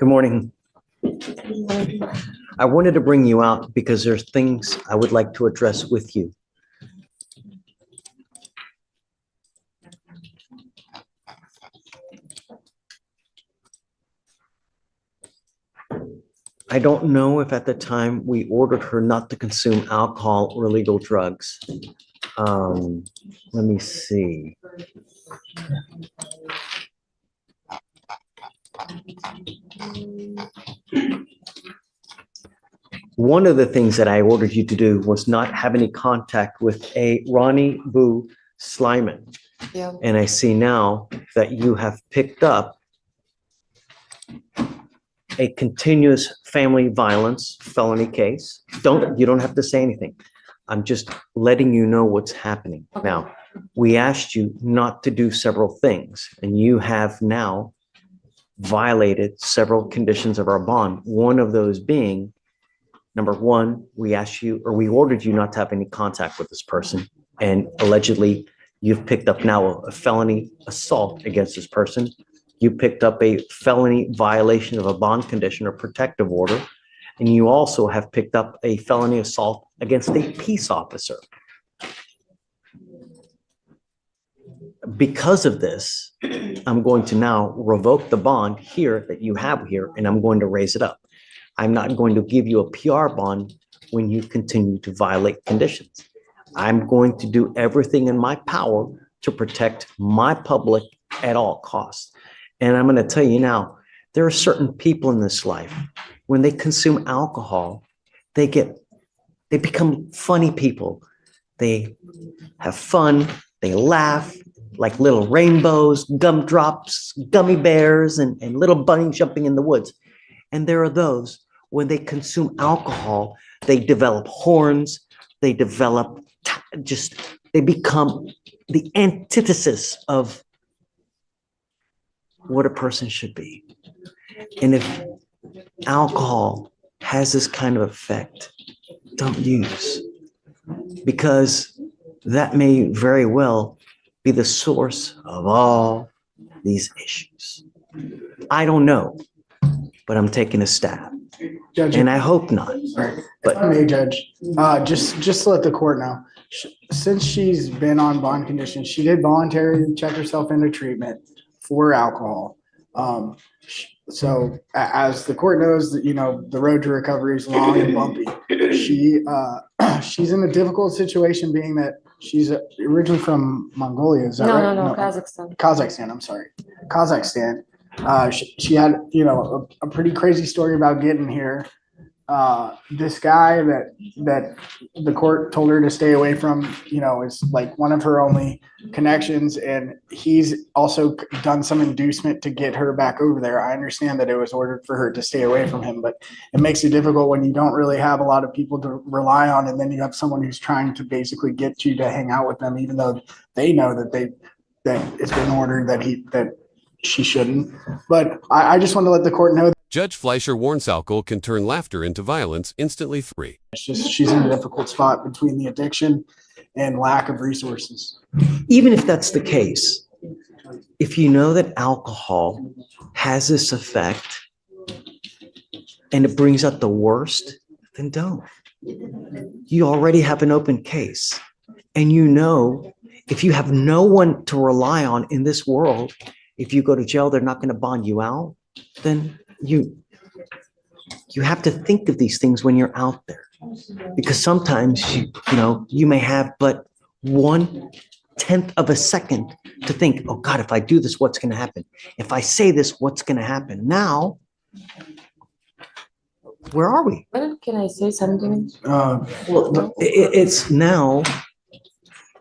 Good morning. I wanted to bring you out because there's things I would like to address with you. I don't know if at the time we ordered her not to consume alcohol or illegal drugs. Let me see. One of the things that I ordered you to do was not have any contact with a Ronnie Boo Slyman. Yeah. And I see now that you have picked up a continuous family violence felony case. You don't have to say anything. I'm just letting you know what's happening. Okay. Now, we asked you not to do several things, and you have now violated several conditions of our bond. One of those being, number one, we asked you, or we ordered you not to have any contact with this person. And allegedly, you've picked up now a felony assault against this person. You picked up a felony violation of a bond condition or protective order. And you also have picked up a felony assault against a peace officer. Because of this, I'm going to now revoke the bond here that you have here, and I'm going to raise it up. I'm not going to give you a PR bond when you continue to violate conditions. I'm going to do everything in my power to protect my public at all costs. And I'm going to tell you now, there are certain people in this life, when they consume alcohol, they become funny people. They have fun, they laugh like little rainbows, gumdrops, gummy bears, and little bunnies jumping in the woods. And there are those, when they consume alcohol, they develop horns, they become the antithesis of what a person should be. And if alcohol has this kind of effect, don't use, because that may very well be the source of all these issues. I don't know, but I'm taking a stab. Judge, And I hope not. right. But If I may, Judge, just to let the court know, since she's been on bond conditions, she did voluntarily check herself into treatment for alcohol. So as the court knows, that the road to recovery is long and bumpy. She's in a difficult situation, being that she's originally from Mongolia. Is that right? No, Kazakhstan. Kazakhstan. I'm sorry, Kazakhstan. She had a pretty crazy story about getting here. This guy that the court told her to stay away from, is like one of her only connections, and he's also done some inducement to get her back over there. I understand that it was ordered for her to stay away from him, but it makes it difficult when you don't really have a lot of people to rely on, and then you have someone who's trying to basically get you to hang out with them, even though they know that it's been ordered that she shouldn't. But I just want to let the court know. Judge Fleischer warns alcohol can turn laughter into violence instantly. Free. It's just she's in a difficult spot between the addiction and lack of resources. even if that's the case, if you know that alcohol has this effect and it brings out the worst, then don't. You already have an open case. And if you have no one to rely on in this world, if you go to jail, they're not going to bond you out, then you have to think of these things when you're out there. Because sometimes, you may have but 1/10 of a second to think, oh God, if I do this, what's going to happen? If I say this, what's going to happen? Now, where are we? Can I say something? Well, it's now,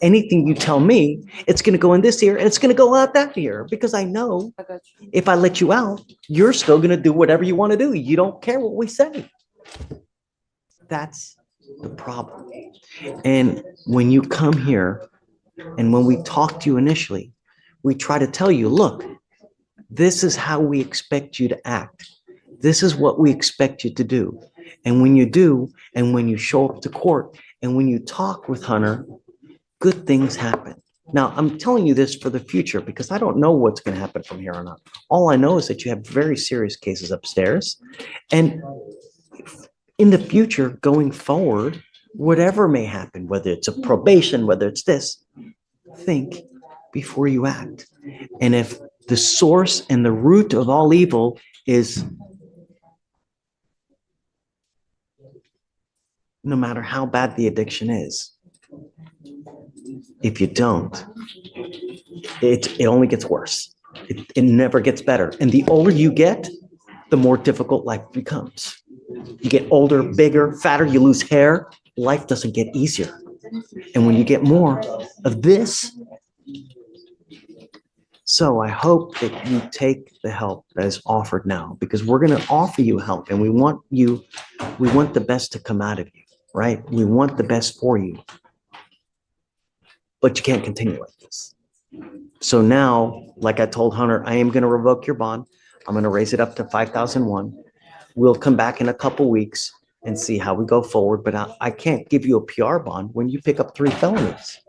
anything you tell me, it's going to go in this ear and it's going to go out that ear, because I know I got you. if I let you out, you're still going to do whatever you want to do. You don't care what we say. That's the problem. And when you come here and when we talk to you initially, we try to tell you, look, this is how we expect you to act. This is what we expect you to do. And when you do, and when you show up to court, and when you talk with Hunter, good things happen. Now, I'm telling you this for the future because I don't know what's going to happen from here on out. All I know is that you have very serious cases upstairs. And in the future, going forward, whatever may happen, whether it's a probation, whether it's this, think before you act. And if the source and the root of all evil is no matter how bad the addiction is, if you don't, it only gets worse. It never gets better. And the older you get, the more difficult life becomes. You get older, bigger, fatter, you lose hair, life doesn't get easier. And when you get more of this, so I hope that you take the help that is offered now, because we're going to offer you help and we want the best to come out of you, right? We want the best for you. But you can't continue like this. So now, like I told Hunter, I am going to revoke your bond. I'm going to raise it up to 5,001. We'll come back in a couple weeks and see how we go forward. But I can't give you a PR bond when you pick up 3 felonies.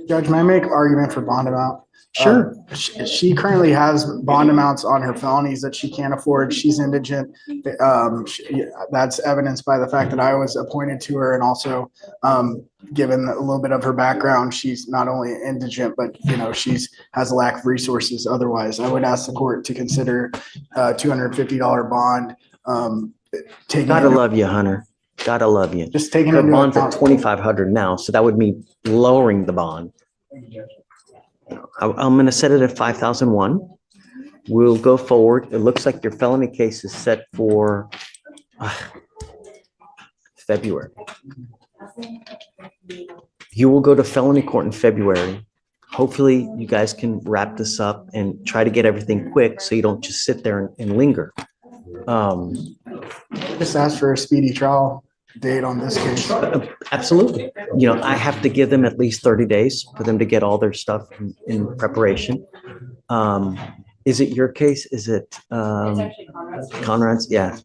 Judge, may I make argument for bond amount? Sure. She currently has bond amounts on her felonies that she can't afford. She's indigent. That's evidenced by the fact that I was appointed to her, and also given a little bit of her background, she's not only indigent, but she's has a lack of resources. Otherwise, I would ask the court to consider $250 bond. Gotta love you, Hunter. Gotta love you. Just taking the into bond's account at 2,500 now, so that would mean lowering the bond. I'm going to set it at 5,001. We'll go forward. It looks like your felony case is set for February. You will go to felony court in February. Hopefully, you guys can wrap this up and try to get everything quick so you don't just sit there and linger. just ask for a speedy trial date on this case. Absolutely. I have to give them at least 30 days for them to get all their stuff in preparation. Is it your case? Is it It's actually Conrad's. Conrad's? Yeah.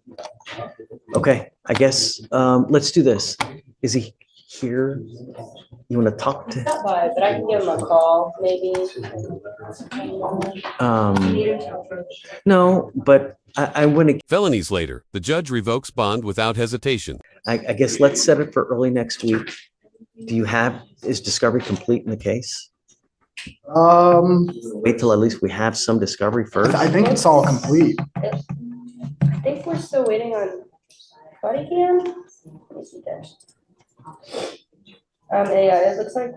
Okay, I guess let's do this. Is he here? You want to talk to? Not by, but I can give him a call, maybe. No, but I want to. Felonies later. The judge revokes bond without hesitation. I guess let's set it for early next week. Is discovery complete in the case? Wait till at least we have some discovery first. I think it's all complete. I think we're still waiting on body cam. Let me see that. Yeah, it looks like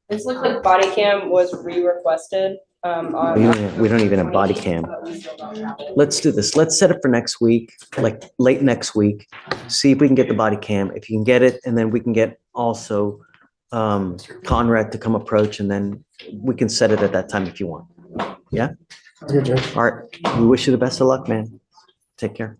this looks like body cam was re-requested. We don't even have body cam. Let's do this. Let's set it for next week, like late next week. See if we can get the body cam. If you can get it, and then we can get also Conrad to come approach, and then we can set it at that time if you want. Yeah? Good, Judge. All right. We wish you the best of luck, man. Take care.